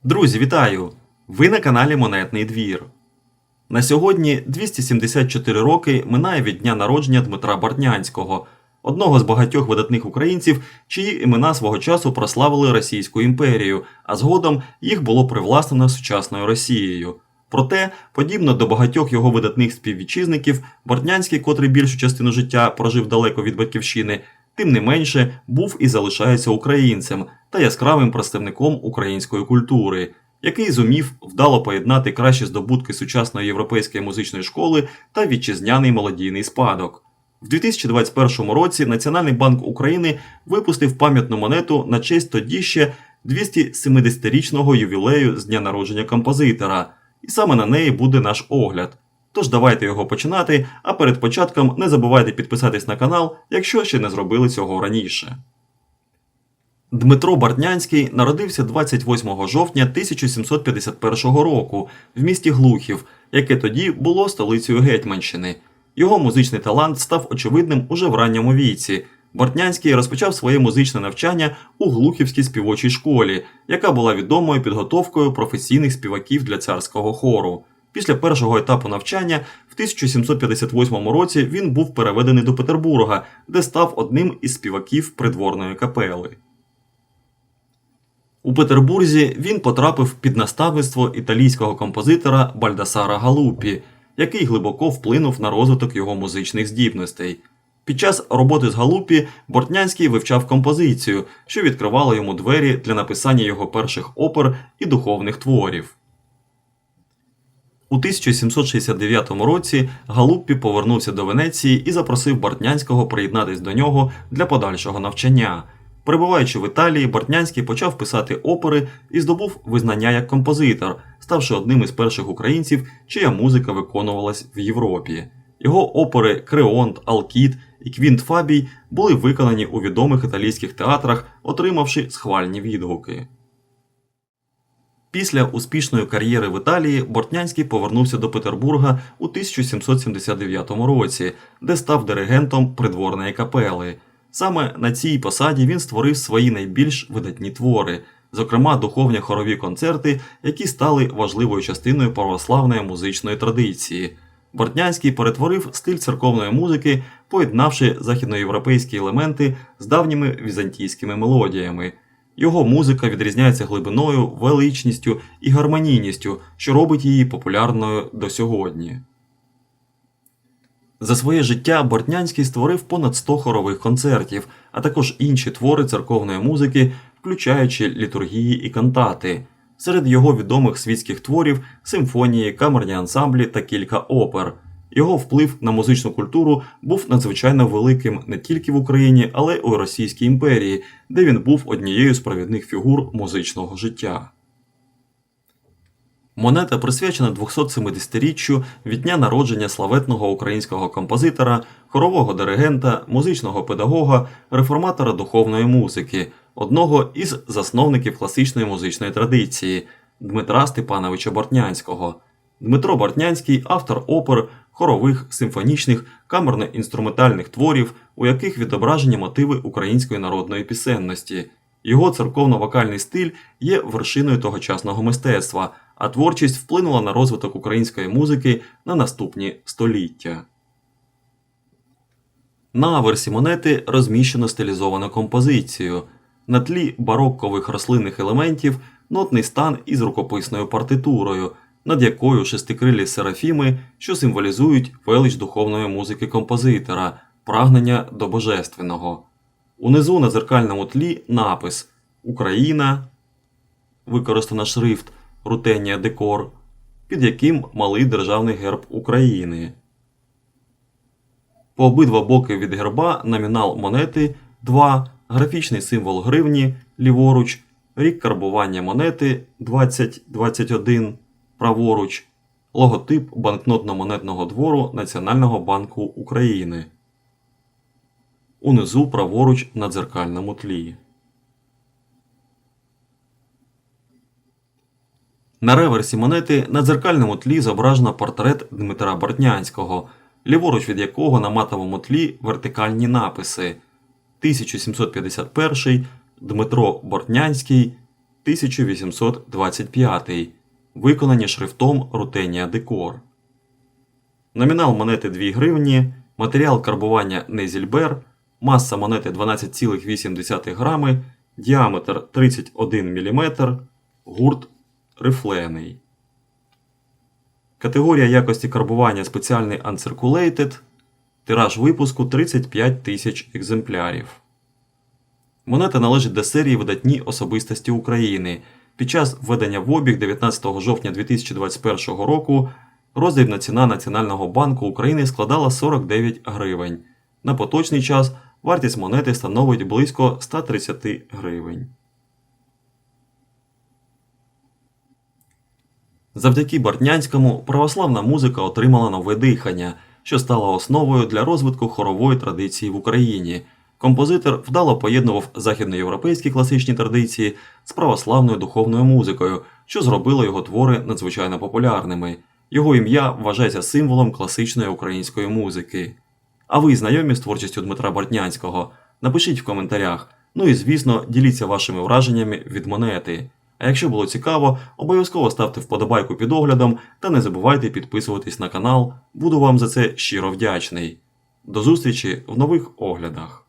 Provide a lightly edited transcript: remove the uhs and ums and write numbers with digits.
Друзі, вітаю! Ви на каналі Монетний двір. На сьогодні 274 роки минає від дня народження Дмитра Бортнянського, одного з багатьох видатних українців, чиї імена свого часу прославили Російську імперію, а згодом їх було привласнено сучасною Росією. Проте, подібно до багатьох його видатних співвітчизників, Бортнянський, котрий більшу частину життя прожив далеко від батьківщини, тим не менше був і залишається українцем та яскравим представником української культури, який зумів вдало поєднати кращі здобутки сучасної європейської музичної школи та вітчизняний мелодійний спадок. В 2021 році Національний банк України випустив пам'ятну монету на честь тоді ще 270-річного ювілею з дня народження композитора, і саме на неї буде наш огляд. Тож давайте його починати, а перед початком не забувайте підписатись на канал, якщо ще не зробили цього раніше. Дмитро Бортнянський народився 28 жовтня 1751 року в місті Глухів, яке тоді було столицею Гетьманщини. Його музичний талант став очевидним уже в ранньому віці. Бортнянський розпочав своє музичне навчання у Глухівській співочій школі, яка була відомою підготовкою професійних співаків для царського хору. Після першого етапу навчання в 1758 році він був переведений до Петербурга, де став одним із співаків придворної капели. У Петербурзі він потрапив під наставництво італійського композитора Бальдасара Галуппі, який глибоко вплинув на розвиток його музичних здібностей. Під час роботи з Галуппі Бортнянський вивчав композицію, що відкривало йому двері для написання його перших опер і духовних творів. У 1769 році Галуппі повернувся до Венеції і запросив Бортнянського приєднатись до нього для подальшого навчання. Перебуваючи в Італії, Бортнянський почав писати опери і здобув визнання як композитор, ставши одним із перших українців, чия музика виконувалась в Європі. Його опери «Креонт», «Алкід» і «Квінт Фабій» були виконані у відомих італійських театрах, отримавши схвальні відгуки. Після успішної кар'єри в Італії Бортнянський повернувся до Петербурга у 1779 році, де став диригентом придворної капели. Саме на цій посаді він створив свої найбільш видатні твори, зокрема духовні хорові концерти, які стали важливою частиною православної музичної традиції. Бортнянський перетворив стиль церковної музики, поєднавши західноєвропейські елементи з давніми візантійськими мелодіями. Його музика відрізняється глибиною, величністю і гармонійністю, що робить її популярною до сьогодні. За своє життя Бортнянський створив понад 100 хорових концертів, а також інші твори церковної музики, включаючи літургії і кантати. Серед його відомих світських творів – симфонії, камерні ансамблі та кілька опер. Його вплив на музичну культуру був надзвичайно великим не тільки в Україні, але й у Російській імперії, де він був однією з провідних фігур музичного життя. Монета присвячена 270-річчю від дня народження славетного українського композитора, хорового диригента, музичного педагога, реформатора духовної музики, одного із засновників класичної музичної традиції – Дмитра Степановича Бортнянського. Дмитро Бортнянський – автор опер, хорових, симфонічних, камерно-інструментальних творів, у яких відображені мотиви української народної пісенності. Його церковно-вокальний стиль є вершиною тогочасного мистецтва, а творчість вплинула на розвиток української музики на наступні століття. На аверсі монети розміщено стилізовану композицію. На тлі бароккових рослинних елементів нотний стан із рукописною партитурою, над якою шестикрилі серафіми, що символізують велич духовної музики композитора, прагнення до божественного. Унизу на дзеркальному тлі напис «Україна», використано шрифт «Рутенія декор», під яким малий державний герб України. По обидва боки від герба номінал монети 2, графічний символ гривні ліворуч, рік карбування монети 2021 праворуч, логотип банкнотно-монетного двору Національного банку України. Унизу праворуч на дзеркальному тлі. На реверсі монети на дзеркальному тлі зображено портрет Дмитра Бортнянського, ліворуч від якого на матовому тлі вертикальні написи 1751 Дмитро Бортнянський 1825, виконані шрифтом Рутенія Декор. Номінал монети 2 гривні, матеріал карбування Незільбер, маса монети 12,8 грами, діаметр 31 мм, гурт рифлений. Категорія якості карбування спеціальний Uncirculated, тираж випуску 35 тисяч екземплярів. Монета належить до серії видатні особистості України. Під час введення в обіг 19 жовтня 2021 року роздрібна ціна Національного банку України складала 49 гривень. На поточний час вартість монети становить близько 130 гривень. Завдяки Бортнянському православна музика отримала нове дихання, що стало основою для розвитку хорової традиції в Україні. Композитор вдало поєднував західноєвропейські класичні традиції з православною духовною музикою, що зробило його твори надзвичайно популярними. Його ім'я вважається символом класичної української музики. А ви знайомі з творчістю Дмитра Бортнянського? Напишіть в коментарях. Ну і звісно, діліться вашими враженнями від монети. А якщо було цікаво, обов'язково ставте вподобайку під оглядом та не забувайте підписуватись на канал, буду вам за це щиро вдячний. До зустрічі в нових оглядах.